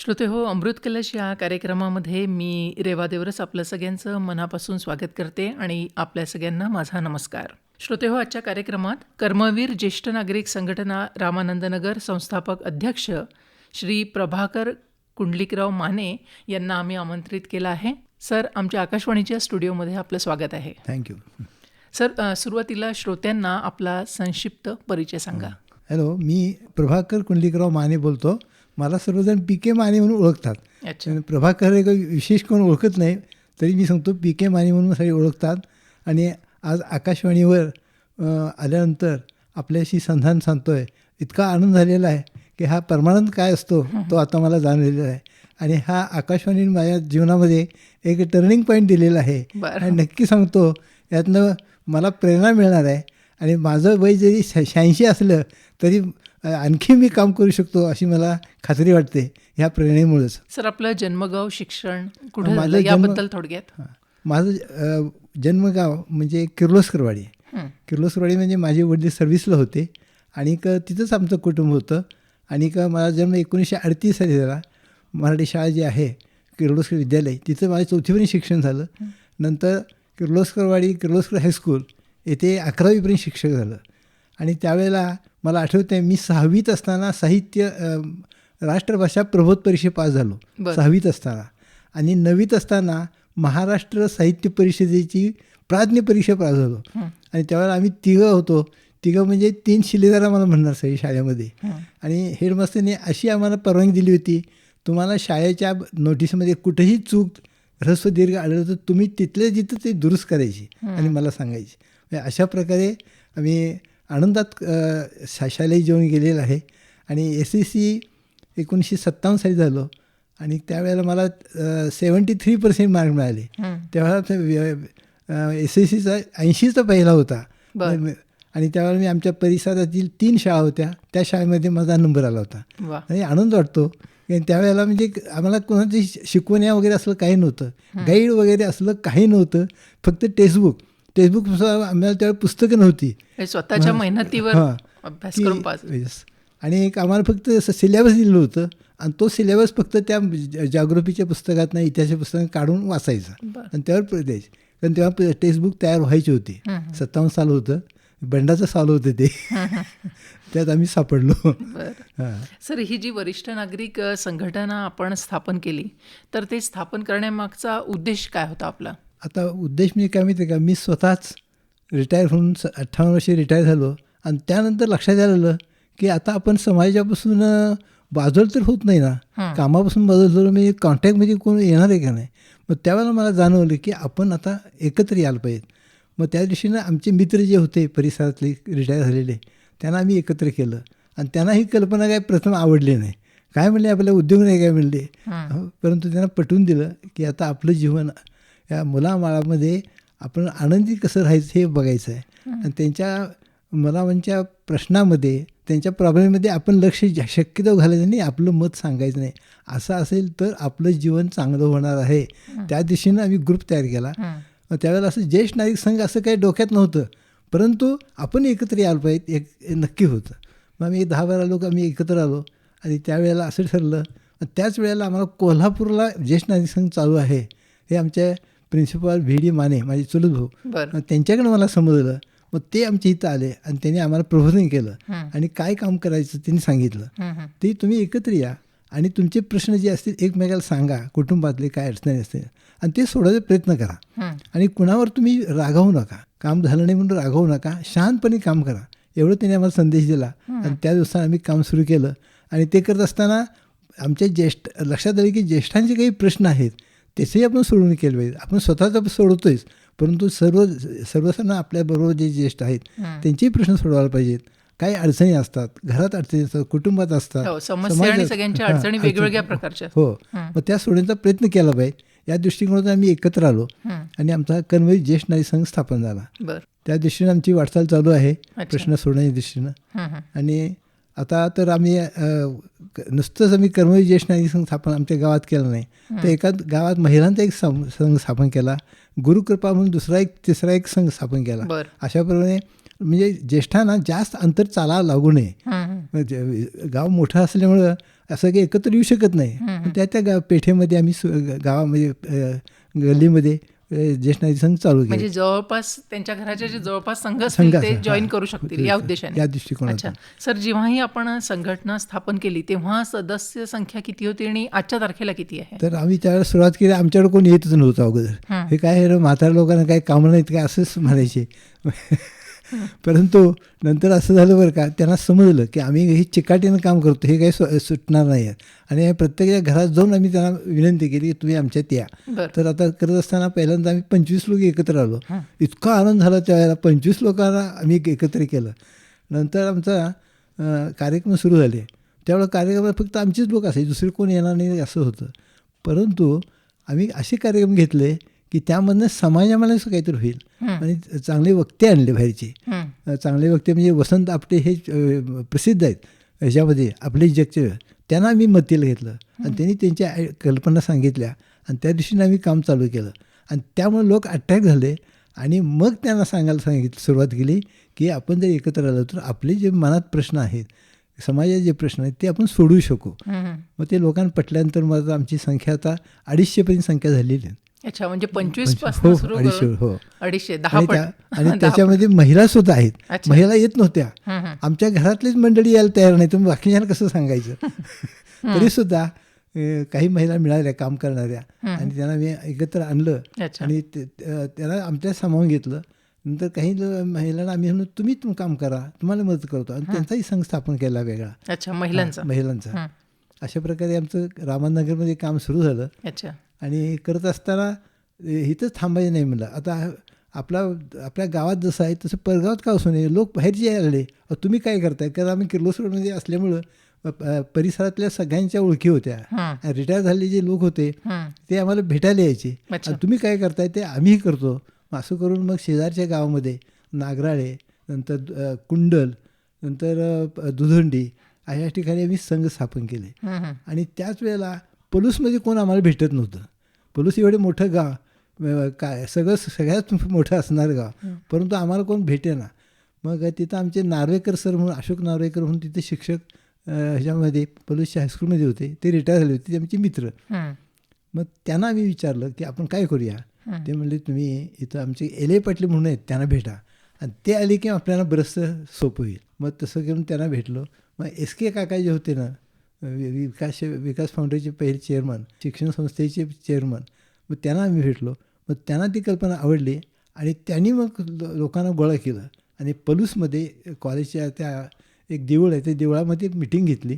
श्रोते हो, अमृत कलश या कार्यक्रमामध्ये मी रेवा देवरस आपलं सगळ्यांचं मनापासून स्वागत करते आणि आपल्या सगळ्यांना माझा नमस्कार. श्रोते हो, आजच्या कार्यक्रमात कर्मवीर ज्येष्ठ नागरिक संघटना रामानंदनगर संस्थापक अध्यक्ष श्री प्रभाकर कुंडलिकराव माने यांना आम्ही आमंत्रित केलं आहे. सर, आमच्या आकाशवाणीच्या स्टुडिओमध्ये आपलं स्वागत आहे. थँक्यू. सर, सुरुवातीला श्रोत्यांना आपला संक्षिप्त परिचय सांगा. हॅलो, मी प्रभाकर कुंडलिकराव माने बोलतो. मला सर्वजण पी के माने म्हणून ओळखतात. अच्छा. प्रभाकर हे काही विशेष कोण ओळखत नाही, तरी मी सांगतो पी के माने म्हणून सगळे ओळखतात. आणि आज आकाशवाणीवर आल्यानंतर आपल्याशी संधान साधतोय, इतका आनंद झालेला आहे की हा परमानंद काय असतो तो आता मला जाणलेला आहे. आणि हा आकाशवाणी माझ्या जीवनामध्ये एक टर्निंग पॉईंट दिलेला आहे. आणि नक्की सांगतो यातनं मला प्रेरणा मिळणार आहे. आणि माझं वय जरी 86 असलं तरी आणखी मी काम करू शकतो अशी मला खात्री वाटते ह्या प्रेरणेमुळेच. सर, आपलं जन्मगाव, शिक्षण कुठे झालं याबद्दल थोडक्यात. माझं जन्मगाव म्हणजे किर्लोस्करवाडी. किर्लोस्करवाडी म्हणजे माझे वडील सर्व्हिसला होते आणि तिथंच आमचं कुटुंब होतं. आणि माझा जन्म 1938 साली झाला. मराठी शाळा जी आहे किर्लोस्कर विद्यालय, तिथं माझं 4थीपर्यंत शिक्षण झालं. नंतर किर्लोस्कर हायस्कूल येथे 11वीपर्यंत शिक्षक झालं. आणि त्यावेळेला मला आठवतं आहे, मी 6वीत असताना साहित्य राष्ट्रभाषा प्रबोध परीक्षे पास झालो 6वीत असताना. आणि 9वीत असताना महाराष्ट्र साहित्य परिषदेची प्राज्ञ परीक्षा पास झालो. आणि त्यावेळेला आम्ही तिघं म्हणजे 3 शिलेदार आम्हाला म्हणणार सगळी शाळेमध्ये. आणि हेडमास्टरने अशी आम्हाला परवानगी दिली होती, तुम्हाला शाळेच्या नोटीसमध्ये कुठेही चूक ह्रस्व दीर्घ आढळलं तर तुम्ही तिथल्या जिथं ते दुरुस्त करायची आणि मला सांगायची. अशा प्रकारे आम्ही आनंदात शालेय जीवन गेलेलं आहे. आणि SSC 1957 साली झालो आणि त्यावेळेला मला 73% मार्क मिळाले. तेव्हा SSCचा 80चा पहिला होता. आणि त्यावेळेला मी आमच्या परिसरातील 3 शाळा होत्या, त्या शाळेमध्ये माझा नंबर आला होता. आणि आनंद वाटतो. त्यावेळेला म्हणजे आम्हाला कोणाची शिकवण्या वगैरे असलं काही नव्हतं, गाईड वगैरे असलं काही नव्हतं, फक्त टेक्स्टबुक आम्हाला त्यावेळेला पुस्तकं नव्हती, स्वतःच्या मेहनतीवर अभ्यास करून पास. आणि एक आम्हाला फक्त सिलेबस दिलं होतं आणि तो सिलेबस फक्त त्या जागृतीच्या पुस्तकातनं इतिहासाच्या पुस्तकात काढून वाचायचा आणि त्यावर द्यायचे. कारण तेव्हा टेक्स्टबुक तयार व्हायची होती. 57 साल होतं, बंडाचं साल होतं ते. त्यात आम्ही सापडलो. सर, ही जी वरिष्ठ नागरिक संघटना आपण स्थापन केली, तर ते स्थापन करण्यामागचा उद्देश काय होता आपला? आता उद्देश म्हणजे काय माहिती आहे का, मी स्वतःच रिटायर होऊन 58 वर्षे रिटायर झालो. आणि त्यानंतर लक्षात आलेलं की आता आपण समाजापासून बाजूला तर होत नाही ना, कामापासून बाजूला झालो, म्हणजे कॉन्टॅक्टमध्ये कोण येणार आहे का नाही. मग त्यावेळेला मला जाणवलं की आपण आता एकत्र यायला पाहिजेत. मग त्या दृष्टीनं आमचे मित्र जे होते परिसरातले रिटायर झालेले, त्यांना आम्ही एकत्र केलं. आणि त्यांना ही कल्पना काय प्रथम आवडली नाही. काय म्हणले, आपल्याला उद्योग नाही काय म्हणले. परंतु त्यांना पटवून दिलं की आता आपलं जीवन या मुलाबाळामध्ये आपण आनंदी कसं राहायचं हे बघायचं आहे. आणि त्यांच्या मुलांच्या प्रश्नामध्ये, त्यांच्या प्रॉब्लेममध्ये आपण लक्ष शक्यतो घालायचं नाही, आपलं मत सांगायचं नाही. असं असेल तर आपलं जीवन चांगलं होणार आहे. त्या दिशेनं आम्ही ग्रुप तयार केला. त्यावेळेला असं ज्येष्ठ नागरिक संघ असं काही डोक्यात नव्हतं, परंतु आपण एकत्र यायला पाहिजे एक नक्की होतं. मग आम्ही 10-12 लोक आम्ही एकत्र आलो. आणि त्यावेळेला असं ठरलं. त्याच वेळेला आम्हाला कोल्हापूरला ज्येष्ठ नागरिक संघ चालू आहे हे आमच्या प्रिन्सिपल VD माने, माझे चुलत भाऊ, त्यांच्याकडे मला समजलं. मग ते आमच्या इथं आले आणि त्यांनी आम्हाला प्रबोधन केलं आणि काय काम करायचं त्यांनी सांगितलं. ते तुम्ही एकत्र या आणि तुमचे प्रश्न जे असतील एकमेकाला सांगा, कुटुंबातले काय अडचणी असतील, आणि ते सोडवायचा प्रयत्न करा. आणि कुणावर तुम्ही रागावू नका, काम झालं नाही म्हणून रागावू नका, शांतपणे काम करा, एवढं त्यांनी आम्हाला संदेश दिला. आणि त्या दिवसानं आम्ही काम सुरू केलं. आणि ते करत असताना आमच्या लक्षात आलं की ज्येष्ठांचे काही प्रश्न आहेत त्याचंही आपण सोडवून केलं पाहिजे. आपण स्वतःच सोडवतोयच, परंतु सर्वसाधारण आपल्याबरोबर जे ज्येष्ठ आहेत त्यांचेही प्रश्न सोडवायला पाहिजेत. काही अडचणी असतात, घरात अडचणी असतात, कुटुंबात असतात, सगळ्यांच्या अडचणी वेगवेगळ्या प्रकारच्या. हो, मग त्या सोडण्याचा प्रयत्न केला पाहिजे. या दृष्टिकोनातून आम्ही एकत्र आलो आणि आमचा कर्मवीर ज्येष्ठ नागरिक संघ स्थापन झाला. त्या दृष्टीनं आमची वाटचाल चालू आहे प्रश्न सोडण्याच्या दृष्टीनं. आणि आता तर आम्ही नुसतंच आम्ही कर्मवीर ज्येष्ठ नागरिक संघ स्थापन आमच्या गावात केलं नाही, तर एका गावात महिलांचा एक संघ स्थापन केला, गुरुकृपा म्हणून तिसरा एक संघ स्थापन केला. अशाप्रमाणे म्हणजे ज्येष्ठांना जास्त अंतर चालावं लागू नये. गाव मोठं असल्यामुळं असं काही एकत्र येऊ शकत नाही. पण त्या पेठेमध्ये आम्ही गावामध्ये गल्लीमध्ये ज्येष्ठ नागरिक संघ चालू केले. म्हणजे जवळपास त्यांच्या घराचे जे जवळपास संघ संघ असतील ते असा, जॉईन हां, करू शकतील या उद्देशाने. या दृष्टिकोनातून. अच्छा सर, जेव्हाही आपण संघटना स्थापन केली तेव्हा सदस्य संख्या किती होती आणि आजच्या तारखेला किती आहे? तर आम्ही त्यावेळेला सुरुवात केली, आमच्याकडे कोणी येतच नव्हतं अगोदर. हे काय म्हाताऱ्या लोकांना काही कामं नाहीत काय असंच म्हणायचे. परंतु नंतर असं झालं बरं का, त्यांना समजलं की आम्ही ही चिकाटीनं काम करतो, हे काही सुटणार नाही आहे. आणि प्रत्येक घरात जाऊन आम्ही त्यांना विनंती केली की तुम्ही आमच्यात या. तर आता करत असताना पहिल्यांदा आम्ही 25 लोक एकत्र आलो. इतका आनंद झाला त्यावेळेला. 25 लोकांना आम्ही एकत्र केलं. नंतर आमचा कार्यक्रम सुरू झाले. त्यावेळेला कार्यक्रमात फक्त आमचेच लोक असायचे, दुसरे कोण येणार नाही असं होतं. परंतु आम्ही असे कार्यक्रम घेतले की त्यामधनं समाजामध्ये असं काहीतरी होईल. आणि चांगले वक्ते आणले बाहेरचे. चांगले वक्ते म्हणजे वसंत आपटे हे प्रसिद्ध आहेत ह्याच्यामध्ये आपले जगचे. त्यांना आम्ही मदतीला घेतलं आणि त्यांनी त्यांच्या कल्पना सांगितल्या आणि त्या दिवशीनं आम्ही काम चालू केलं. आणि त्यामुळे लोक अट्रॅक्ट झाले आणि मग त्यांना सांगायला सुरुवात केली की आपण जर एकत्र आलो तर आपले जे मनात प्रश्न आहेत, समाजाचे जे प्रश्न आहेत ते आपण सोडवू शकू. मग ते लोकांना पटल्यानंतर मग आमची संख्या आता 250पर्यंत संख्या झालेली आहे. अच्छा, म्हणजे 25 पासून सुरू करून 250, 10 पट. आणि त्याच्यामध्ये महिला सुद्धा आहेत. महिला येत नव्हत्या, आमच्या घरातलीच मंडळी यायला तयार नाही, तर बाकीच्यांना कसं सांगायचं. तरी सुद्धा काही महिला मिळाल्या काम करणाऱ्या आणि त्यांना मी एकत्र आणलं आणि त्यांना आमच्या सामावून घेतलं. नंतर काही महिलांना आम्ही म्हणून तुम्ही काम करा, तुम्हाला मदत करतो आणि त्यांचाही संघ स्थापन केला वेगळा. अच्छा, महिलांचा. अशा प्रकारे आमचं रामनगरमध्ये काम सुरू झालं. अच्छा. आणि करत असताना इथंच थांबायचं नाही म्हणलं. आता आपल्या गावात जसं आहे तसं परगावात का असू नये, लोक बाहेरचे यायला लागले. तुम्ही काय करताय? कारण आम्ही किर्लोस्करमध्ये असल्यामुळं परिसरातल्या सगळ्यांच्या ओळखी होत्या. रिटायर झालेले जे लोक होते ते आम्हाला भेटायला यायचे. तुम्ही काय करताय? ते आम्हीही करतो. असं करून मग शेजारच्या गावामध्ये नागराळे, नंतर कुंडल, नंतर दुधंडी अशा ठिकाणी आम्ही संघ स्थापन केले. आणि त्याच वेळेला पलूसमध्ये कोण आम्हाला भेटत नव्हतं. पलूस एवढे मोठं गाव, काय सगळ्यात मोठं असणारं गाव, परंतु आम्हाला कोण भेटेना. मग तिथं आमचे नार्वेकर सर म्हणून, अशोक नार्वेकर म्हणून तिथे शिक्षक ह्याच्यामध्ये पलूसच्या हायस्कूलमध्ये होते. ते रिटायर झाले होते, ते आमचे मित्र. मग त्यांना आम्ही विचारलं की आपण काय करूया. ते म्हणले तुम्ही इथं आमचे एल पाटील म्हणून आहेत, त्यांना भेटा आणि ते आले की आपल्याला बरंचसं सोपं होईल. मग तसं करून त्यांना भेटलो. मग SK काका जे होते ना, विकास फाउंडेशनचे पहिले चेअरमन, शिक्षण संस्थेचे चेअरमन, मग त्यांना आम्ही भेटलो. मग त्यांना ती कल्पना आवडली आणि त्यांनी मग लोकांना गोळा केलं आणि पलूसमध्ये कॉलेजच्या त्या एक देऊळ आहे, त्या देवळामध्ये मिटिंग घेतली.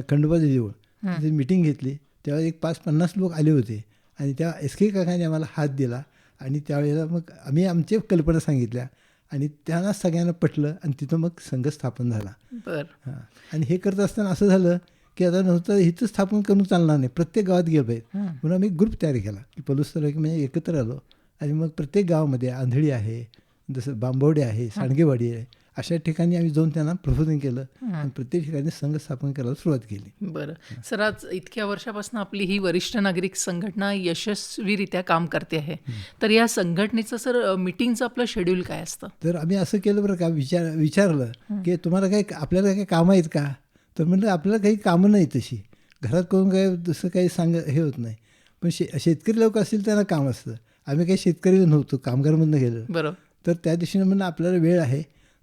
खंडोबाचं देऊळ, तिथे मिटिंग घेतली. त्यावेळेस एक 50 लोक आले होते आणि त्या SK काकाने आम्हाला हात दिला आणि त्यावेळेला मग आम्ही आमच्या कल्पना सांगितल्या आणि त्यांना सगळ्यांना पटलं आणि तिथं मग संघ स्थापन झाला. हां. आणि हे करत असताना असं झालं की आता नव्हतं इथं स्थापन करून चालणार नाही, प्रत्येक गावात गेलं पाहिजे. म्हणून आम्ही ग्रुप तयार केला की पलूस तालुक्यात म्हणजे एकत्र आलो आणि मग प्रत्येक गावामध्ये आंधळी आहे, जसं बांबवडे आहे, सांडगेवाडी आहे, अशा ठिकाणी आम्ही जाऊन त्यांना प्रबोधन केलं आणि प्रत्येक ठिकाणी संघ स्थापन करायला सुरुवात केली. बरं सर, आज इतक्या वर्षापासून आपली ही वरिष्ठ नागरिक संघटना यशस्वीरित्या काम करते आहे, तर या संघटनेचं सर मीटिंगचं आपलं शेड्यूल काय असतं? तर आम्ही असं केलं बरं का, विचारलं की तुम्हाला काही आपल्याला काही कामं आहेत का. तर म्हणलं आपल्याला काही कामं नाही तशी, घरात करून काय दुसरं काही हे होत नाही. पण शेतकरी लोक असतील त्यांना काम असतं. आम्ही काही शेतकरी नव्हतो, कामगारमधनं गेलो. बरोबर. तर त्या दिवशीनं म्हणलं आपल्याला वेळ आहे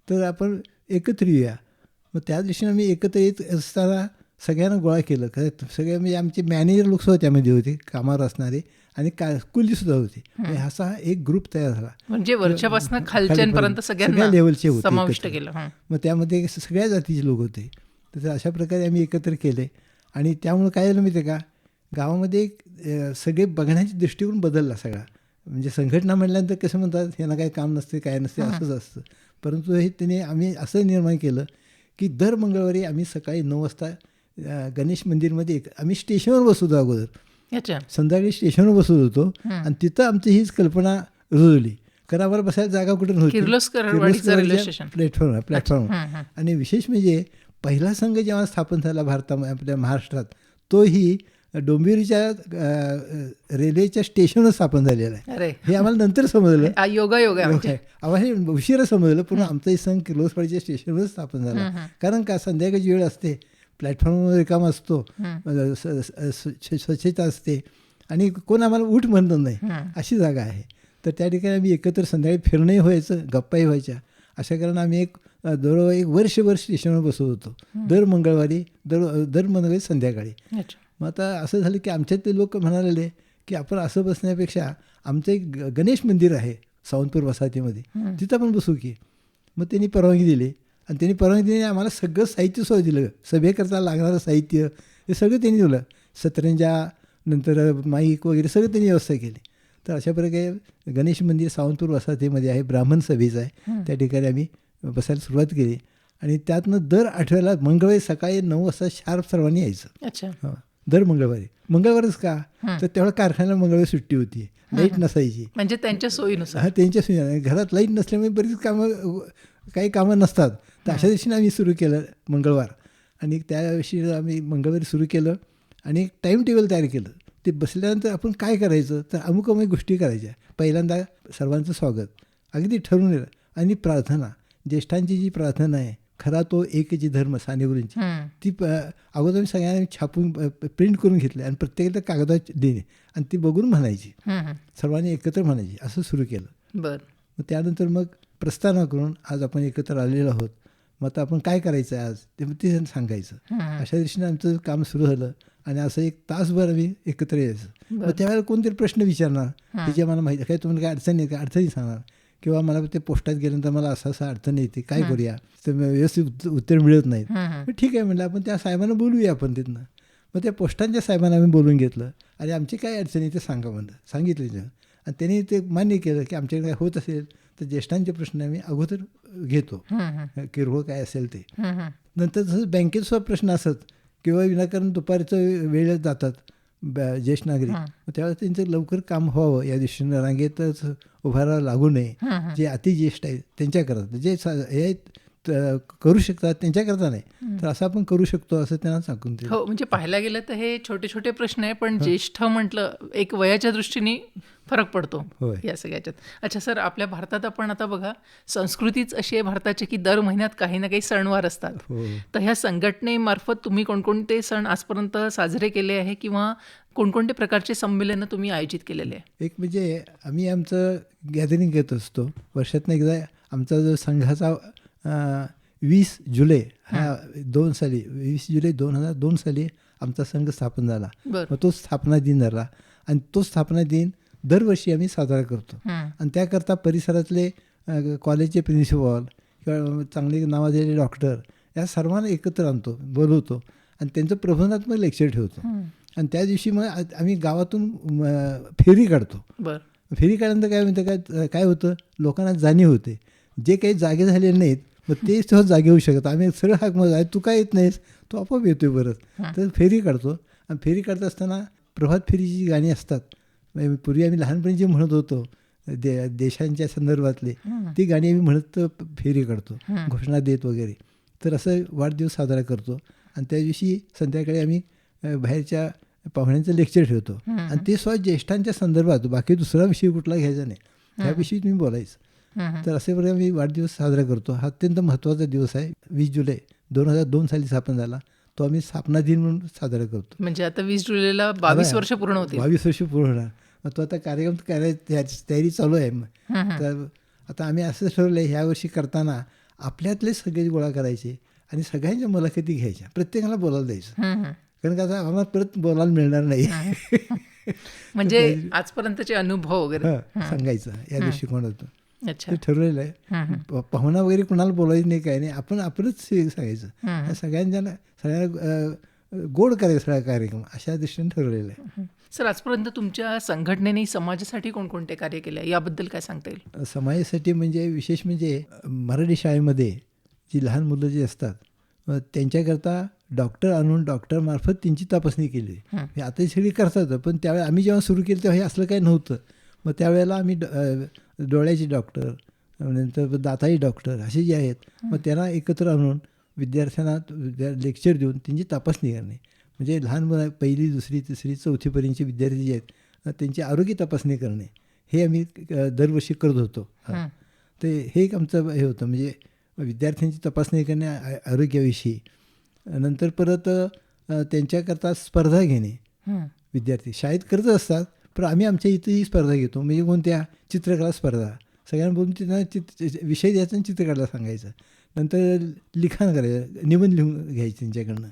तर आपण एकत्र येऊया. मग त्या दिवशीनं आम्ही एकत्र येत असताना सगळ्यांना गोळा केलं. सगळे म्हणजे आमचे मॅनेजर लोकसुद्धा त्यामध्ये होते, कामावर असणारे, आणि कुलीसुद्धा होते. असा एक ग्रुप तयार झाला. म्हणजे वरच्यापासून खालच्यांपर्यंत सगळ्या लेवलचे होते, समाविष्ट केलं. मग त्यामध्ये सगळ्या जातीचे लोक होते. तर अशा प्रकारे आम्ही एकत्र केले आणि त्यामुळं काय झालं माहिती आहे का, गावामध्ये सगळे बघण्याचे दृष्टिकोन बदलला सगळा. म्हणजे संघटना म्हटल्यानंतर कसं म्हणतात, ह्यांना काही काम नसते, काय नसते, असंच असतं. परंतु हे आम्ही असं निर्माण केलं की दर मंगळवारी आम्ही सकाळी 9 वाजता गणेश मंदिरमध्ये आम्ही स्टेशनवर बसत होतो अगोदर. संध्याकाळी स्टेशनवर बसत होतो आणि तिथं आमची हीच कल्पना रुजवली. कारण आम्हाला बसायला जागा कुठे नव्हती, प्लॅटफॉर्म. आणि विशेष म्हणजे पहिला संघ जेव्हा स्थापन झाला आपल्या महाराष्ट्रात, तोही डोंबिवलीच्या रेल्वेच्या स्टेशनवर स्थापन झालेला आहे. हे आम्हाला नंतर समजलं, आम्हाला उशिरा समजलं, पण आमचाही संघ किर्लोस्करच्या स्टेशनवर स्थापन झाला. कारण का, संध्याकाळची वेळ असते, प्लॅटफॉर्मवर रिकामा असतो, स्वच्छता असते आणि कोण आम्हाला उठ म्हणत नाही, अशी जागा आहे. तर त्या ठिकाणी आम्ही एकत्र संध्याकाळी फिरणंही व्हायचं, गप्पाही व्हायच्या. अशा कारण आम्ही एक वर्षभर स्टेशनवर बसत होतो, दर मंगळवारी संध्याकाळी. मग आता असं झालं की आमच्यातले लोक म्हणाले की आपण असं बसण्यापेक्षा आमचं एक गणेश मंदिर आहे सावंतपूर वसाहतीमध्ये, तिथं आपण बसू की. मग त्यांनी परवानगी दिली आणि त्यांनी परवानगी दिली, आम्हाला सगळं साहित्य सोय दिलं, सभेकरता लागणारं साहित्य हे सगळं त्यांनी दिलं, सतरंजा नंतर माईक वगैरे सगळं त्यांनी व्यवस्था केली. तर अशा प्रकारे गणेश मंदिर सावंतपूर वसाहतीमध्ये आहे, ब्राह्मण सभेचं आहे. त्या ठिकाणी आम्ही बसायला सुरुवात केली आणि त्यातनं दर आठवड्याला मंगळवारी सकाळी 9 वाजता शार्प सर्वांनी यायचं. अच्छा. दर मंगळवारच का, तर तेवढा कारखान्याला मंगळवारी सुट्टी होती, लाईट नसायची. म्हणजे त्यांच्या सोयीनुसार. हा, त्यांच्या सोयीनुसार. घरात लाईट नसल्यामुळे बरीच काही कामं नसतात. तर अशा दिवशी आम्ही सुरू केलं मंगळवार, आणि त्या दिवशी आम्ही मंगळवारी सुरू केलं आणि एक टाईम टेबल तयार केलं. ते बसल्यानंतर आपण काय करायचं, तर अमुक गोष्टी करायच्या. पहिल्यांदा सर्वांचं स्वागत अगदी ठरवून दिलं, आणि प्रार्थना, ज्येष्ठांची जी प्रार्थना आहे, खरा तो एकची धर्म सानेगुरूंची, ती अगोदर मी सगळ्यांना छापून प्रिंट करून घेतली आणि प्रत्येकाला कागदात दिली आणि ती बघून म्हणायची, सर्वांनी एकत्र म्हणायची. असं सुरू केलं. बरं. मग त्यानंतर मग प्रस्थान करून आज आपण एकत्र आलेलो आहोत, मग आता आपण काय करायचं आहे आज ते सांगायचं. अशा दृष्टीने आमचं काम सुरू झालं आणि असं एक तासभर आम्ही एकत्र यायचं. मग त्यावेळेला कोणतरी प्रश्न विचारणार, त्याची मला माहिती काय, तुम्हाला काय अडचण आहे का, अडचणी सांगणार, किंवा मला ते पोस्टात गेल्यानंतर मला असं अडचण येते, काय करूया, तर व्यवस्थित उत्तर मिळत नाहीत. मग ठीक आहे म्हटलं, आपण त्या साहेबांना बोलूया आपण तिथनं. मग त्या पोस्टांच्या साहेबांना आम्ही बोलून घेतलं आणि आमची काय अडचणी ते सांगा म्हणलं, सांगितलं. आणि त्यांनी ते मान्य केलं की आमच्याकडे काय होत असेल तर ज्येष्ठांचे प्रश्न आम्ही अगोदर घेतो, किरकोळ काय असेल ते. नंतर जसं बँकेत प्रश्न असत किंवा विनाकारण दुपारचं वेळ जातात ज्येष्ठ नागरिक, त्यावेळेस त्यांचं लवकर काम व्हावं या दृष्टीनं रांगेतच उभारावं लागू नये. जे अतिज्येष्ठ आहेत त्यांच्याकरता, जे हे करू शकतात त्यांच्याकरता नाही, तर असं आपण करू शकतो असं त्यांना सांगून ते. हो, म्हणजे पाहायला गेलं तर हे छोटे छोटे प्रश्न आहे, पण ज्येष्ठ म्हटलं एक वयाच्या दृष्टीने फरक पडतो या सगळ्याच्यात. अच्छा सर, आपल्या भारतात आपण आता बघा, संस्कृतीच अशी आहे भारताची की दर महिन्यात काही ना काही सणवार असतात. तर ह्या संघटनेमार्फत तुम्ही कोणकोणते सण आजपर्यंत साजरे केले आहे किंवा कोणकोणते प्रकारचे संमेलनं तुम्ही आयोजित केलेले आहे? एक म्हणजे आम्ही आमचं गॅदरिंग घेत असतो वर्षातनं एकदा. आमचा जो संघाचा 20 जुलै 2002 साली आमचा संघ स्थापन झाला. मग तो स्थापना दिन झाला आणि तो स्थापना दिन दरवर्षी आम्ही साजरा करतो. आणि त्याकरता परिसरातले कॉलेजचे प्रिन्सिपॉल किंवा चांगले नावाजलेले डॉक्टर या सर्वांना एकत्र आणतो, बोलवतो आणि त्यांचं प्रबोधनात्मक लेक्चर ठेवतो. आणि त्या दिवशी मग आम्ही गावातून फेरी काढतो. फेरी काढल्यानंतर काय होतं, लोकांना जाणीव होते. जे काही जागे झालेले नाहीत मग ते सहज जागे होऊ शकत. आम्ही सरळ हाक मग आहे, तू काय येत नाहीस, तो आपोआप येतोय परत. तर फेरी काढतो आणि फेरी काढत असताना प्रभात फेरीची जी गाणी असतात, पूर्वी आम्ही लहानपणी जे म्हणत होतो देशांच्या संदर्भातले, ती गाणी आम्ही म्हणत फेरी काढतो, घोषणा देत वगैरे. तर असं वाढदिवस साजरा करतो. आणि त्या दिवशी संध्याकाळी आम्ही बाहेरच्या पाहुण्यांचं लेक्चर ठेवतो आणि ते स्वतः ज्येष्ठांच्या संदर्भात, बाकी दुसरा विषय कुठला घ्यायचा नाही, त्याविषयी तुम्ही बोलायचं. तर असे प्रकारे आम्ही वाढदिवस साजरा करतो. हा अत्यंत महत्त्वाचा दिवस आहे. 20 जुलै 2002 साली स्थापन झाला. तो आम्ही स्थापना दिन म्हणून साजरा करतो. म्हणजे आता 20 जुलैला 22 वर्ष पूर्ण होतील. 22 वर्ष पूर्ण होणार. मग तो आता कार्यक्रम करायची तयारी चालू आहे. तर आता आम्ही असं ठरवलं आहे, ह्या वर्षी करताना आपल्यातले सगळे गोळा करायचे आणि सगळ्यांच्या मुलाखती घ्यायच्या, प्रत्येकाला बोलायला द्यायचं. कारण का आता आम्हाला परत बोलायला मिळणार नाही. म्हणजे आजपर्यंतचे अनुभव वगैरे सांगायचं या दृष्टिकोनातून. अच्छा, ते ठरलेलं आहे. पाहुणा वगैरे कुणाला बोलायचं नाही, काय नाही, आपणच सांगायचं. सगळ्यांना गोड करायचं सगळा कार्यक्रम, अशा दृष्टीने ठरवलेलं आहे. सर, आजपर्यंत तुमच्या संघटनेने समाजासाठी कोणकोणते कार्य केले आहे याबद्दल काय सांगता येईल? समाजासाठी म्हणजे विशेष म्हणजे मराठी शाळेमध्ये जी लहान मुलं जी असतात त्यांच्याकरता डॉक्टर आणून डॉक्टरमार्फत त्यांची तपासणी केली. आता सगळी करतात, पण त्यावेळेला आम्ही जेव्हा सुरू केलं तेव्हा हे असलं काही नव्हतं. मग त्यावेळेला आम्ही डोळ्याचे डॉक्टर, नंतर दाताई डॉक्टर असे जे आहेत, मग त्यांना एकत्र आणून विद्यार्थ्यांना लेक्चर देऊन त्यांची तपासणी करणे. म्हणजे लहान मुलं 1ली, 2री, 3री, 4थीपर्यंतचे विद्यार्थी जे आहेत त्यांची आरोग्य तपासणी करणे, हे आम्ही दरवर्षी करत होतो. ते हे एक आमचं हे होतं, म्हणजे विद्यार्थ्यांची तपासणी करणे आरोग्याविषयी. नंतर परत त्यांच्याकरता स्पर्धा घेणे. विद्यार्थी शाळेत करत असतात, पण आम्ही आमच्या इथंही स्पर्धा घेतो. म्हणजे कोणत्या चित्रकला स्पर्धा, सगळ्यांना बोलून त्यांना विषय द्यायचा आणि चित्रकला सांगायचं. नंतर लिखाण करायचं, निबंध लिहून घ्यायचे त्यांच्याकडनं.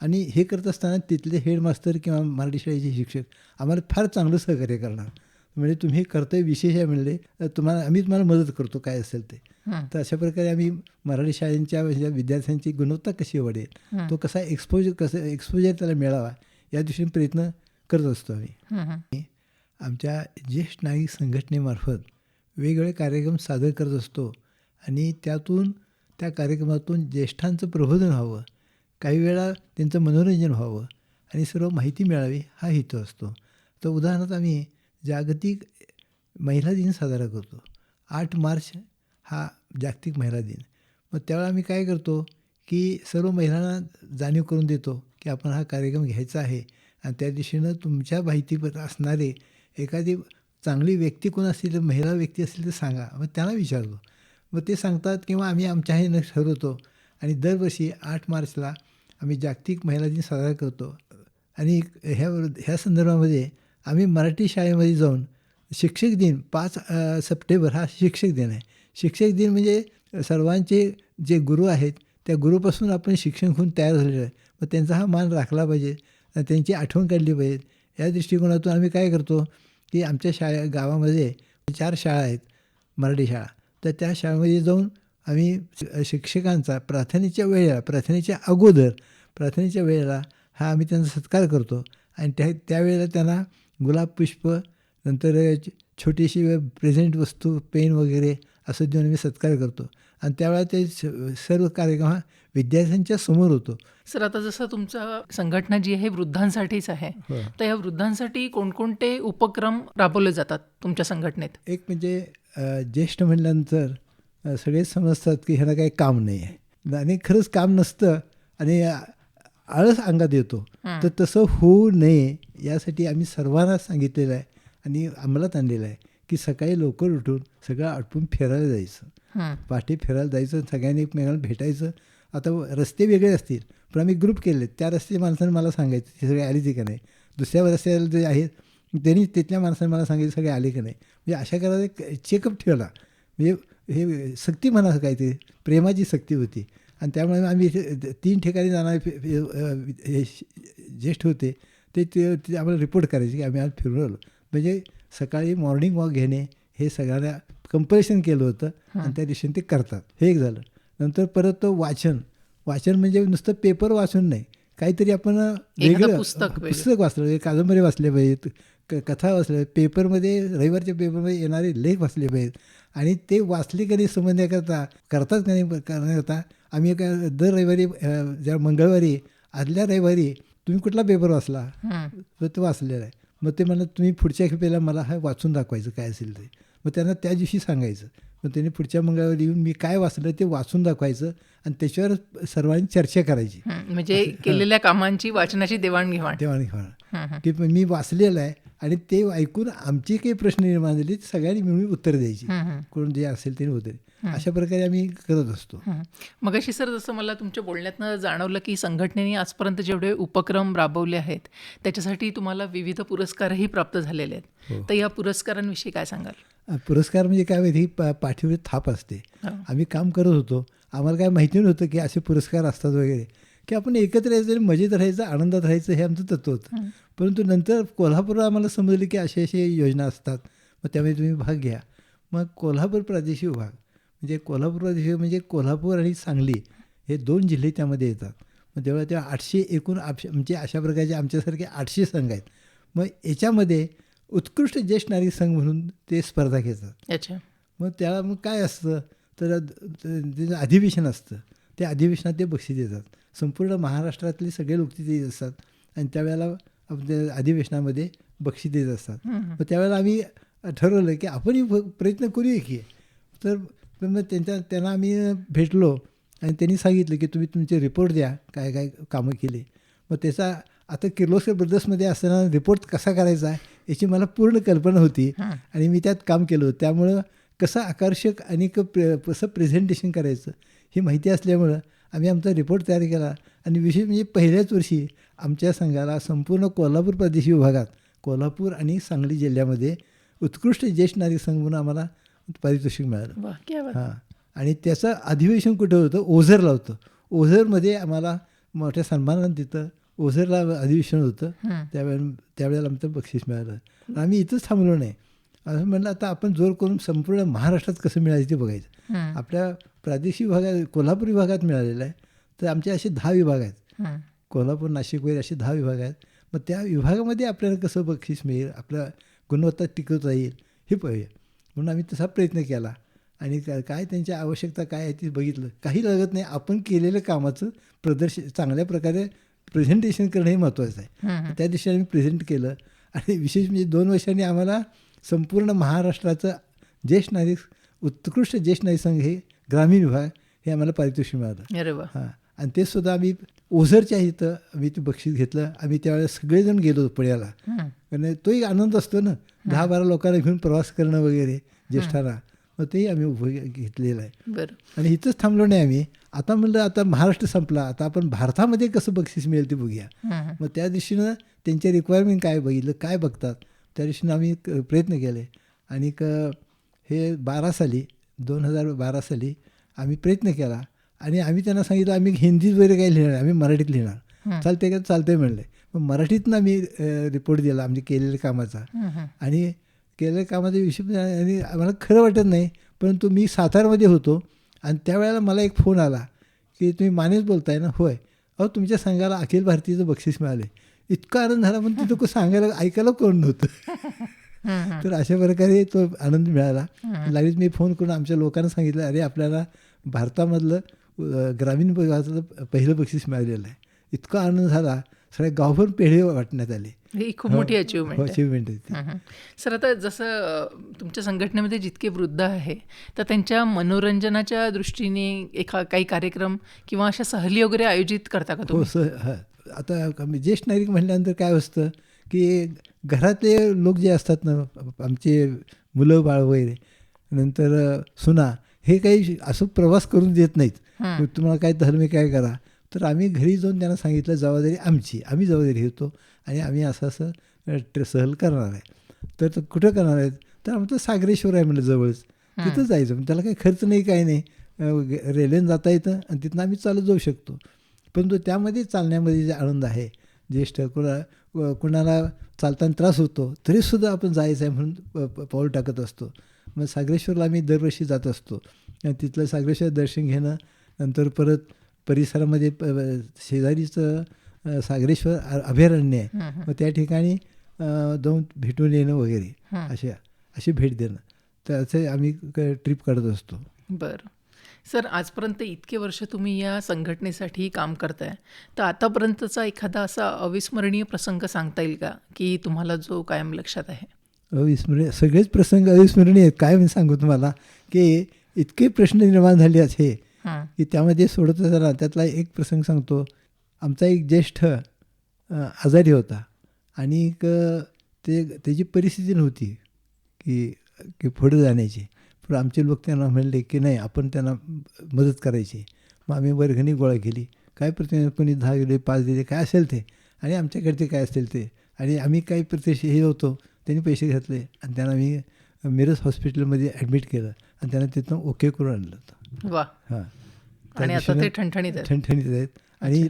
आणि हे करत असताना तिथले हेडमास्तर किंवा मराठी शाळेचे शिक्षक आम्हाला फार चांगलं सहकार्य करणार. म्हणजे तुम्ही हे करतोय, विशेष आहे म्हणले आम्ही तुम्हाला मदत करतो काय असेल ते. तर अशा प्रकारे आम्ही मराठी शाळेंच्या विद्यार्थ्यांची गुणवत्ता कशी वाढेल, तो कसा एक्सपोजर त्याला मिळावा या दृष्टीने प्रयत्न करत असतो आम्ही. आमच्या ज्येष्ठ नागरिक संघटनेमार्फत वेगवेगळे कार्यक्रम सादर करत असतो आणि त्या कार्यक्रमातून ज्येष्ठांचं प्रबोधन व्हावं, काही वेळा त्यांचं मनोरंजन व्हावं आणि सर्व माहिती मिळावी हा हेतू असतो. तर उदाहरणार्थ आम्ही जागतिक महिला दिन साजरा करतो. 8 मार्च हा जागतिक महिला दिन. मग त्यावेळेला आम्ही काय करतो की सर्व महिलांना जाणीव करून देतो की आपण हा कार्यक्रम घ्यायचा आहे आणि त्या दिशेनं तुमच्या माहितीपत्र असणारे एखादी चांगली व्यक्ती कोण असतील, महिला व्यक्ती असतील तर सांगा. मग त्यांना विचारतो, मग ते सांगतात किंवा आम्ही आमच्या ह्यानं ठरवतो. आणि दरवर्षी 8 मार्चला आम्ही जागतिक महिला दिन साजरा करतो. आणि ह्या संदर्भामध्ये आम्ही मराठी शाळेमध्ये जाऊन शिक्षक दिन 5 सप्टेंबर हा शिक्षक दिन आहे. शिक्षक दिन म्हणजे सर्वांचे जे गुरु आहेत त्या गुरुपासून आपण शिक्षण होऊन तयार झालेलं आहे. मग त्यांचा हा मान राखला पाहिजे, त्यांची आठवण काढली पाहिजे. या दृष्टिकोनातून आम्ही काय करतो की आमच्या गावामध्ये 4 शाळा आहेत मराठी शाळा. तर त्या शाळेमध्ये जाऊन आम्ही शिक्षकांचा प्रार्थनेच्या वेळेला हा आम्ही त्यांचा सत्कार करतो. आणि त्यावेळेला त्यांना गुलाब पुष्प, नंतर छोटीशी प्रेझेंट वस्तू, पेन वगैरे असं देऊन आम्ही सत्कार करतो. आणि त्यावेळेला ते सर्व कार्यक्रम हा विद्यार्थ्यांच्या समोर होतो. सर, आता जसं तुमचं संघटना जी आहे वृद्धांसाठीच आहे, तर या वृद्धांसाठी कोणकोणते उपक्रम राबवले जातात तुमच्या संघटनेत? एक म्हणजे ज्येष्ठ म्हटल्यानंतर सगळेच समजतात की ह्याला काही काम नाही आहे आणि खरंच काम नसतं आणि आळस अंगात येतो. तर तसं होऊ नये यासाठी आम्ही सर्वांना सांगितलेलं आहे आणि अंमलात आणलेलं आहे की सकाळी लवकर उठून सगळं आटपून फिरायला जायचं. पहाटे फिरायला जायचं, सगळ्यांनी एकमेकांना भेटायचं. आता रस्ते वेगळे असतील पण आम्ही ग्रुप केले, त्या रस्त्याच्या माणसाने मला सांगायचं ते सगळे आले ते का नाही. दुसऱ्या रस्त्याला जे आहेत त्यांनी तिथल्या माणसाने मला सांगायचं सगळे आले का नाही. म्हणजे अशा करायला एक चेकअप ठेवला. म्हणजे हे सक्ती म्हणा, काय ते प्रेमाची सक्ती होती. आणि त्यामुळे आम्ही 3 ठिकाणी जाणारे ज्येष्ठ होते ते आम्हाला रिपोर्ट करायचे की आम्ही आज फिरून आलो. म्हणजे सकाळी मॉर्निंग वॉक घेणे हे सगळ्यांना कंपल्शन केलं होतं आणि त्या दिवशी ते करतात. हे एक झालं. नंतर परत वाचन म्हणजे नुसतं पेपर वाचून नाही, काहीतरी आपण वेगळं पुस्तक वाचलं, कादंबरी वाचले पाहिजेत, कथा वाचल्या, पेपरमध्ये रविवारच्या पेपरमध्ये येणारे लेख वाचले पाहिजेत. आणि ते वाचले कधी समजण्याकरता करण्याकरता आम्ही दर रविवारी मंगळवारी आदल्या रविवारी तुम्ही कुठला पेपर वाचला तर तो वाचलेला आहे. मग ते म्हणत तुम्ही पुढच्या खेपेला मला हा वाचून दाखवायचं काय असेल ते. मग त्यांना त्या दिवशी सांगायचं. मग त्यांनी पुढच्या मंगळवारी येऊन मी काय वाचलं ते वाचून दाखवायचं आणि त्याच्यावर सर्वांनी चर्चा करायची. म्हणजे केलेल्या कामांची वाचनाची देवाणघेवाण की मी वाचलेलं आहे आणि ते ऐकून आमचे काही प्रश्न निर्माण झाले ते सगळ्यांनी मिळून उत्तर द्यायची, कोण जे असेल ते उत्तर. अशा प्रकारे आम्ही करत असतो. मग अशी सर, जसं मला तुमच्या बोलण्यातनं जाणवलं की संघटनेने आजपर्यंत जेवढे उपक्रम राबवले आहेत त्याच्यासाठी तुम्हाला विविध पुरस्कारही प्राप्त झालेले आहेत. तर या पुरस्कारांविषयी काय सांगाल? पुरस्कार म्हणजे काय माहिती, पाठीवर थाप असते. आम्ही काम करत होतो, आम्हाला काय माहिती नव्हतं की असे पुरस्कार असतात वगैरे, की आपण एकत्र यायचं, मजेत राहायचं, आनंदात राहायचं, हे आमचं तत्व होतं. परंतु नंतर कोल्हापूरला आम्हाला समजलं की असे योजना असतात, मग त्यामध्ये तुम्ही भाग घ्या. मग कोल्हापूर प्रादेशिक विभाग म्हणजे कोल्हापूर आणि सांगली हे 2 जिल्हे त्यामध्ये येतात. मग तेव्हा 800 एकूण म्हणजे अशा प्रकारचे आमच्यासारखे 800 संघ आहेत. मग याच्यामध्ये उत्कृष्ट ज्येष्ठ नागरिक संघ म्हणून ते स्पर्धा घेतात. अच्छा. मग त्याला मग काय असतं तर त्याचं अधिवेशन असतं. त्या अधिवेशनात ते बक्षीस देतात. संपूर्ण महाराष्ट्रातले सगळे लोक तिथे येत असतात आणि त्यावेळेला अधिवेशनामध्ये बक्षीस देत असतात. मग त्यावेळेला आम्ही ठरवलं की आपणही प्रयत्न करूया की. तर मग त्यांना आम्ही भेटलो आणि त्यांनी सांगितलं की तुम्ही तुमचे रिपोर्ट द्या, काय काय कामं केली. मग त्याचा आता किर्लोस्कर ब्रदर्समध्ये असताना रिपोर्ट कसा करायचा याची मला पूर्ण कल्पना होती आणि मी त्यात काम केलं होतं. त्यामुळं कसं आकर्षक आणि कसं प्रेझेंटेशन करायचं ही माहिती असल्यामुळं आम्ही आमचा रिपोर्ट तयार केला आणि विशेष म्हणजे पहिल्याच वर्षी आमच्या संघाला संपूर्ण कोल्हापूर प्रादेशिक विभागात कोल्हापूर आणि सांगली जिल्ह्यामध्ये उत्कृष्ट ज्येष्ठ नागरिक संघ म्हणून आम्हाला पारितोषिक मिळालं. वाह, क्या बात. हां, आणि त्याचं अधिवेशन कुठं होतं, ओझरला होतं. ओझरमध्ये आम्हाला मोठ्या सन्मानानं तिथं ओझरला अधिवेशन होतं. त्यावेळेला आमचं बक्षीस मिळालं. आम्ही इथंच थांबलो नाही. असं म्हणलं आता आपण जोर करून संपूर्ण महाराष्ट्रात कसं मिळायचं ते बघायचं. आपल्या प्रादेशिक विभागात कोल्हापूर विभागात मिळालेलं आहे. तर आमचे असे 10 विभाग आहेत. कोल्हापूर, नाशिक वगैरे असे 10 विभाग आहेत. मग त्या विभागामध्ये आपल्याला कसं बक्षीस मिळेल, आपल्या गुणवत्ता टिकवता येईल हे पाहूया म्हणून आम्ही तसा प्रयत्न केला. आणि काय त्यांची आवश्यकता काय आहे ते बघितलं. काही लागत नाही, आपण केलेलं कामाचं प्रदर्शन चांगल्या प्रकारे प्रेझेंटेशन करणं हे महत्त्वाचं आहे. त्या दिवशी आम्ही प्रेझेंट केलं. आणि विशेष म्हणजे 2 वर्षांनी आम्हाला संपूर्ण महाराष्ट्राचं ज्येष्ठ नागरिक उत्कृष्ट ज्येष्ठ नागरिक संघ हे ग्रामीण विभाग हे आम्हाला पारितोषिक मिळालं. अरे वा. हां, आणि ते सुद्धा आम्ही ओझरच्या इथं आम्ही ते बक्षीस घेतलं. आम्ही त्यावेळेस सगळेजण गेलो पुण्याला. कारण तो एक आनंद असतो ना, 10-12 लोकांना घेऊन प्रवास करणं वगैरे ज्येष्ठांना. मग तेही आम्ही उभं घेतलेलं आहे. बरं. आणि इथंच थांबलो नाही आम्ही. आता म्हणलं आता महाराष्ट्र संपला, आता आपण भारतामध्ये कसं बक्षीस मिळेल ते बघूया. मग त्या दिवशीनं त्यांचे रिक्वायरमेंट काय बघितलं, काय बघतात, त्या दिवशीनं आम्ही प्रयत्न केले. आणि हे 2012 साली आम्ही प्रयत्न केला. आणि आम्ही त्यांना सांगितलं आम्ही हिंदीत वगैरे काही लिहिणार, आम्ही मराठीत लिहिणार. चालते का? चालते म्हणले. मग मराठीतनं आम्ही रिपोर्ट दिला आमच्या केलेल्या कामाचा. आणि केलेल्या कामाचा विषय आणि आम्हाला खरं वाटत नाही, परंतु मी सातारमध्ये होतो आणि त्यावेळेला मला एक फोन आला की तुम्ही मानेच बोलताय ना? होय. अहो, तुमच्या संघाला अखिल भारतीयचं बक्षीस मिळाले. इतका आनंद झाला, पण तिथं सांगायला ऐकायला कोण नव्हतं. तर अशा प्रकारे तो आनंद मिळाला. लगेच मी फोन करून आमच्या लोकांना सांगितलं, अरे आपल्याला भारतामधलं ग्रामीण विभागाचं पहिलं बक्षीस मिळालेलं आहे. इतका आनंद झाला, सगळ्या गावभर पेढे वाटण्यात आले. ही खूप मोठी अचिव्हमेंट आहे ती. सर, आता जसं तुमच्या संघटनेमध्ये जितके वृद्ध आहे तर त्यांच्या मनोरंजनाच्या दृष्टीने काही कार्यक्रम किंवा अशा सहली वगैरे आयोजित करता का तुम्ही? हो सर. आता ज्येष्ठ नागरिक म्हटल्यानंतर काय असतं की घरातले लोक जे असतात ना, आमचे मुलं बाळ वगैरे, नंतर सुना, हे काही असं प्रवास करून देत नाहीत. तुम्हाला काय धर्म काय करा. तर आम्ही घरी जाऊन त्यांना सांगितलं जबाबदारी आमची, आम्ही जबाबदारी घेतो आणि आम्ही असं सहल करणार आहे. तर कुठं करणार आहेत? तर आमचं सागरेश्वर आहे म्हणलं जवळच, तिथं जायचं. त्याला काही खर्च नाही, काही नाही, रेल्वेनं जाता येतं आणि तिथनं आम्ही चालत जाऊ शकतो. परंतु त्यामध्ये चालण्यामध्ये जे आनंद आहे, ज्येष्ठ कुणाला चालताना त्रास होतो तरीसुद्धा आपण जायचं आहे म्हणून पाऊल टाकत असतो. मग सागरेश्वरला आम्ही दरवर्षी जात असतो. तिथलं सागरेश्वर दर्शन घेणं, नंतर परत परिसरामध्ये शेजारीचं सागरेश्वर अभयारण्य आहे, मग त्या ठिकाणी जाऊन भेटून येणं वगैरे अशी भेट देणं, तर असे आम्ही ट्रिप काढत असतो. बरं. सर, आजपर्यंत इतके वर्ष तुम्ही या संघटनेसाठी काम करताय, तर आतापर्यंतचा एखादा असा अविस्मरणीय प्रसंग सांगता येईल का की तुम्हाला जो कायम लक्षात आहे? अविस्मरणीय सगळेच प्रसंग अविस्मरणीय आहेत. काय मी सांगू तुम्हाला की इतके प्रश्न निर्माण झाले असे की त्यामध्ये सोडत असताना त्यातला एक प्रसंग सांगतो. आमचा एक ज्येष्ठ आजारी होता आणि त्याची परिस्थिती नव्हती की पुढे जाण्याची. पण आमचे लोक त्यांना म्हणले की नाही, आपण त्यांना मदत करायची. मग आम्ही वर्गणी गोळा केली. काय प्रति कोणी 10 दिले, 5 दिले, काय असेल ते, आणि आमच्याकडचे काय असेल ते, आणि आम्ही काही हे होतो त्यांनी पैसे घातले आणि त्यांना मी मिरज हॉस्पिटलमध्ये ॲडमिट केलं आणि त्यांना तिथून ओके करून आणलं होतं. वा. हां. आणि आता ते ठणठणीत आहेत. आणि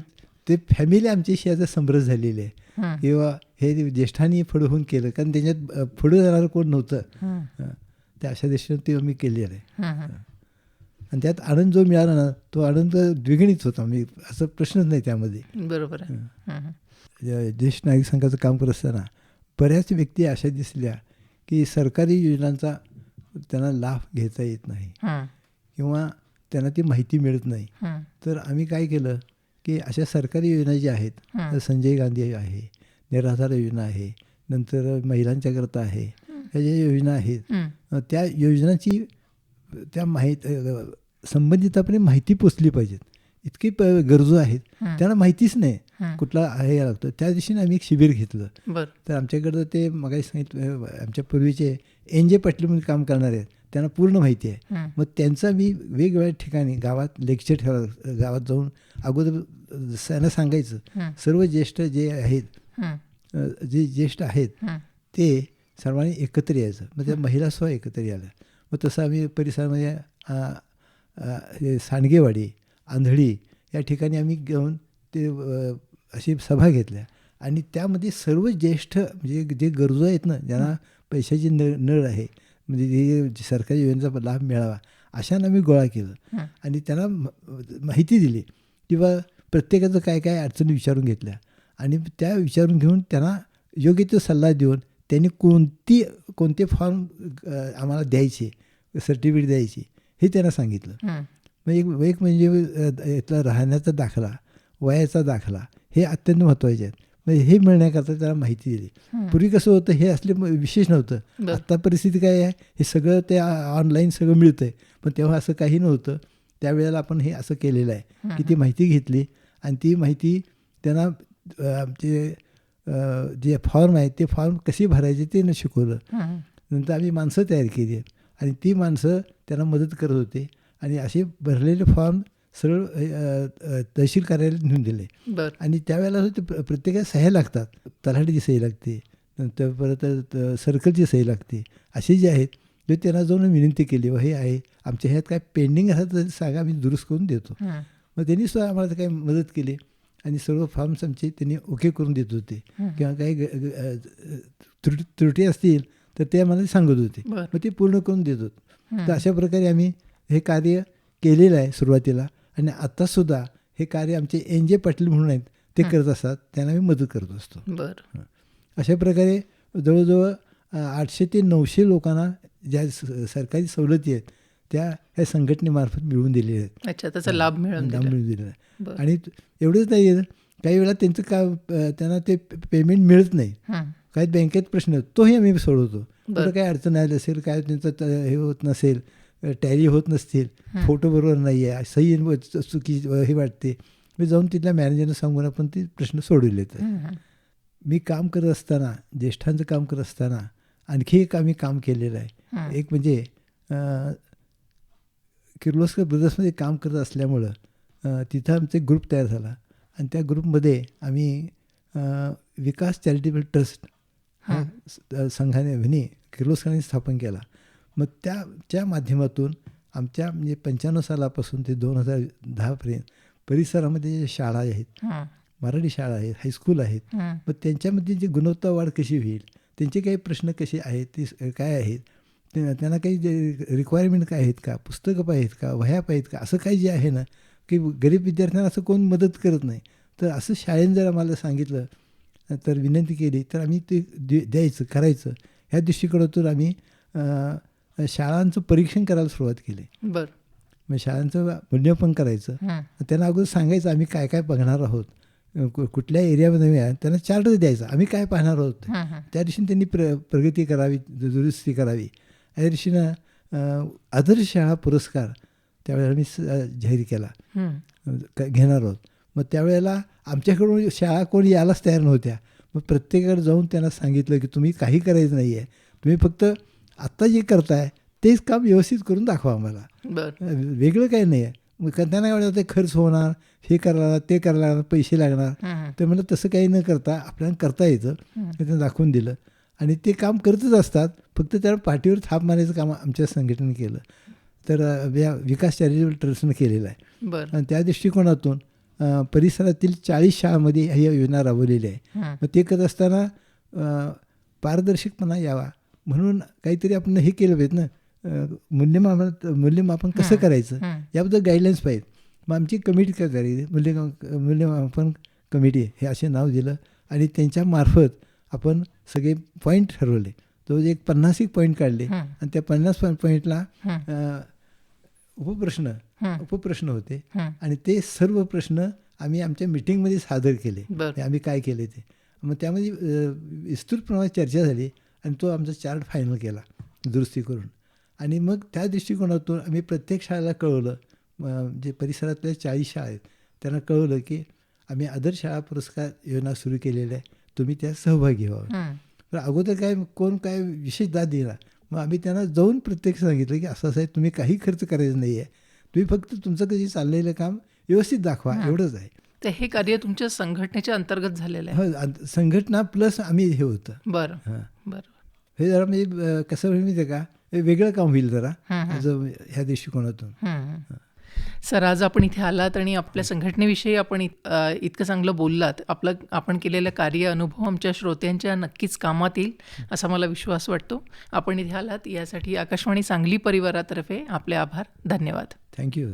ते फॅमिली आमच्याशी आता समरस झालेली आहे. किंवा हे ज्येष्ठांनी पुढं होऊन केलं, कारण त्याच्यात पुढं जाणारं कोण नव्हतं. त्या अशा दृष्टीनं ते आम्ही केलेलं आहे. आणि त्यात आनंद जो मिळाला ना, तो आनंद द्विगुणित होता. मी असं प्रश्नच नाही त्यामध्ये. बरोबर आहे. ज्येष्ठ नागरिक संघाचं काम करत असताना बऱ्याच व्यक्ती अशा दिसल्या की सरकारी योजनांचा त्यांना लाभ घेता येत नाही किंवा त्यांना ती माहिती मिळत नाही. तर आम्ही काय केलं की अशा सरकारी योजना ज्या आहेत, तर संजय गांधी आहे, निराधार योजना आहे, नंतर महिलांच्याकरता आहे, ह्या ज्या योजना आहेत, त्या योजनाची त्या संबंधितपणे माहिती पोचली पाहिजेत. इतकी गरजू आहेत, त्यांना माहितीच नाही कुठला आहे लागतं. त्या दिवशीने आम्ही एक शिबिर घेतलं. तर आमच्याकडं ते मगाशी सांगितलं, आमच्या पूर्वीचे NJ पाटील म्हणून काम करणारे आहेत, त्यांना पूर्ण माहिती आहे. हं. मग त्यांचा मी वेगवेगळ्या ठिकाणी गावात लेक्चर ठेवा, गावात जाऊन अगोदर त्यांना सांगायचं. हं. सर्व ज्येष्ठ जे आहेत, हं. जे ज्येष्ठ आहेत हं. ते सर्वांनी एकत्र यायचं. मग त्या महिला सुद्धा एकत्र यायला. मग तसं आम्ही परिसरामध्ये हे सांडगेवाडी, आंधळी या ठिकाणी आम्ही घेऊन ते अशी सभा घेतल्या आणि त्यामध्ये सर्व ज्येष्ठ म्हणजे जे गरजू आहेत ना, ज्यांना पैशाची नळ आहे, म्हणजे जे सरकारी योजनेचा लाभ मिळावा, अशांना मी गोळा केलं आणि त्यांना माहिती दिली किंवा प्रत्येकाचं काय काय अडचणी विचारून घेतल्या आणि त्या विचारून घेऊन त्यांना योग्य तो सल्ला देऊन त्यांनी कोणते फॉर्म आम्हाला द्यायचे, सर्टिफिकेट द्यायची हे त्यांना सांगितलं. मग एक म्हणजे इथला राहण्याचा दाखला, वयाचा दाखला हे अत्यंत महत्त्वाचे आहेत. म्हणजे हे मिळण्याकरता त्याला माहिती दिली. पूर्वी कसं होतं, हे असले विशेष नव्हतं. आत्ता परिस्थिती काय आहे, हे सगळं ते ऑनलाईन सगळं मिळतं आहे. पण तेव्हा असं काही नव्हतं. त्यावेळेला आपण हे असं केलेलं आहे की ती माहिती घेतली आणि ती माहिती त्यांना आमचे जे फॉर्म आहेत ते फॉर्म कशी भरायचे ते शिकवलं. नंतर आम्ही माणसं तयार केली आणि ती माणसं त्यांना मदत करत होते आणि असे भरलेले फॉर्म सरळ तहसील कार्यालयात नेऊन दिले. आणि त्यावेळेला ते प्रत्येकाला सह्या लागतात. तलाठीची सही लागते, नंतर परत सर्कलची सही लागते. असे जे आहेत ते त्यांना जाऊन विनंती केली, व हे आहे आमच्या ह्यात काय पेंडिंग असं तर सांगा, आम्ही दुरुस्त करून देतो. मग त्यांनी सुद्धा आम्हाला काही मदत केली आणि सर्व फॉर्म्स आमचे त्यांनी ओके करून देत होते. किंवा काही त्रुटी असतील तर ते आम्हाला सांगत होते. मग ते पूर्ण करून देत होत. तर अशा प्रकारे आम्ही हे कार्य केलेलं आहे सुरुवातीला. आणि आत्तासुद्धा हे कार्य आमचे NJ पाटील म्हणून आहेत, ते करत असतात, त्यांना मी मदत करत असतो. अशा प्रकारे जवळजवळ 800 ते 900 लोकांना ज्या सरकारी सवलती आहेत त्या ह्या संघटनेमार्फत मिळवून दिलेल्या आहेत. अच्छा, त्याचा लाभ मिळून दिलेला आहे. आणि एवढंच नाही, काही वेळा त्यांचं त्यांना ते पेमेंट मिळत नाही, काही बँकेत प्रश्न तोही आम्ही सोडवतो. कुठं काही अडचण आली असेल, काय त्यांचं हे होत नसेल, टॅली होत नसतील, फोटो बरोबर नाही आहे, सही चुकी हे वाटते, मी जाऊन तिथल्या मॅनेजरला सांगून आपण ते प्रश्न सोडवले. तर मी काम करत असताना, ज्येष्ठांचं काम करत असताना आणखी एक आम्ही काम केलेलं आहे. एक म्हणजे किर्लोस्कर ब्रदर्समध्ये काम करत असल्यामुळं तिथं आमचा एक ग्रुप तयार झाला आणि त्या ग्रुपमध्ये आम्ही विकास चॅरिटेबल ट्रस्ट हा संघाने किर्लोस्करांनी स्थापन केला. मग त्याच्या माध्यमातून आमच्या म्हणजे 95 सालापासून ते 2010पर्यंत परिसरामध्ये जे शाळा आहेत, मराठी शाळा आहेत, हायस्कूल आहेत, मग त्यांच्यामध्ये जी गुणवत्ता वाढ कशी होईल, त्यांचे काही प्रश्न कसे आहेत, ते काय आहेत, त्यांना काही जे रिक्वायरमेंट काय आहेत का, पुस्तकं आहेत का, वह्या आहेत का, असं काही जे आहे ना, की गरीब विद्यार्थ्यांना असं कोण मदत करत नाही. तर असं शाळेने जर आम्हाला सांगितलं तर विनंती केली तर आम्ही ते द्यायचं, करायचं. ह्या दृष्टिकोनातून आम्ही शाळांचं परीक्षण करायला सुरुवात केली. मग शाळांचं मूल्यमापन करायचं, त्यांना अगोदर सांगायचं आम्ही काय काय बघणार आहोत, कुठल्या एरियामध्ये त्यांना चार्ट द्यायचा, आम्ही काय पाहणार आहोत. त्या दिवशी त्यांनी प्रगती करावी, दुरुस्ती करावी. या दिवशीनं आदर्श शाळा पुरस्कार त्यावेळेला आम्ही जाहीर केला, घेणार आहोत. मग त्यावेळेला आमच्याकडून शाळा कोणी यायलाच तयार नव्हत्या. मग प्रत्येकाकडे जाऊन त्यांना सांगितलं की तुम्ही काही करायचं नाही आहे, तुम्ही फक्त आत्ता जे करताय तेच काम व्यवस्थित करून दाखवा आम्हाला, वेगळं काही नाही आहे. मग त्यांना काय वाटतं ते खर्च होणार, हे करायला ते करायला लागणार, पैसे लागणार. तर म्हणलं तसं काही न करता आपल्याला करता येतं, हे त्यांना दाखवून दिलं आणि ते काम करतच असतात. फक्त त्याला पाठीवर थाप मारायचं काम आमच्या संघटनेने केलं. तर या विकास चॅरिटेबल ट्रस्टनं केलेलं आहे. आणि त्या दृष्टिकोनातून परिसरातील 40 शाळांमध्ये ही योजना राबवलेली आहे. मग ते करत असताना पारदर्शकपणा यावा म्हणून काहीतरी आपण हे केलं पाहिजे ना, मूल्यमापन कसं करायचं याबद्दल गाईडलाईन्स पाहिजेत. मग आमची कमिटी काय झाली, मूल्यमापन कमिटी हे असे नाव दिलं आणि त्यांच्यामार्फत आपण सगळे पॉईंट ठरवले. तो एक 50 पॉईंट काढले आणि त्या 50 पॉईंटला उपप्रश्न होते आणि ते सर्व प्रश्न आम्ही आमच्या मिटिंगमध्ये सादर केले. आम्ही काय केले ते, मग त्यामध्ये विस्तृत प्रमाणात चर्चा झाली आणि तो आमचा चार्ट फायनल केला दुरुस्ती करून. आणि मग त्या दृष्टिकोनातून आम्ही प्रत्येक शाळेला कळवलं, जे परिसरातल्या 40 शाळा आहेत त्यांना कळवलं की आम्ही आदर्श शाळा पुरस्कार योजना सुरू केलेल्या आहे, तुम्ही त्यात सहभागी व्हावं. तर अगोदर काय कोण काय विशेष दाद देणार, मग आम्ही त्यांना जाऊन प्रत्येक सांगितलं की असं आहे, तुम्ही काही खर्च करायचं नाही आहे, तुम्ही फक्त तुमचं कधी चाललेलं काम व्यवस्थित दाखवा, एवढंच आहे. तर हे कार्य तुमच्या संघटनेच्या अंतर्गत झालेलं आहे. हो, संघटना प्लस आम्ही हे होतं. बरं हां, बरं. हे जरा म्हणजे कसं होईल माहिती आहे का, हे वेगळं काम होईल जरा ह्या दृष्टिकोनातून. सर, आज आपण इथे आलात आणि आपल्या संघटनेविषयी आपण इतकं चांगलं बोललात. आपण केलेलं कार्य अनुभव आमच्या श्रोत्यांच्या नक्कीच कामात येईल असा मला विश्वास वाटतो. आपण इथे आलात यासाठी आकाशवाणी सांगली परिवारातर्फे आपले आभार. धन्यवाद. थँक्यू.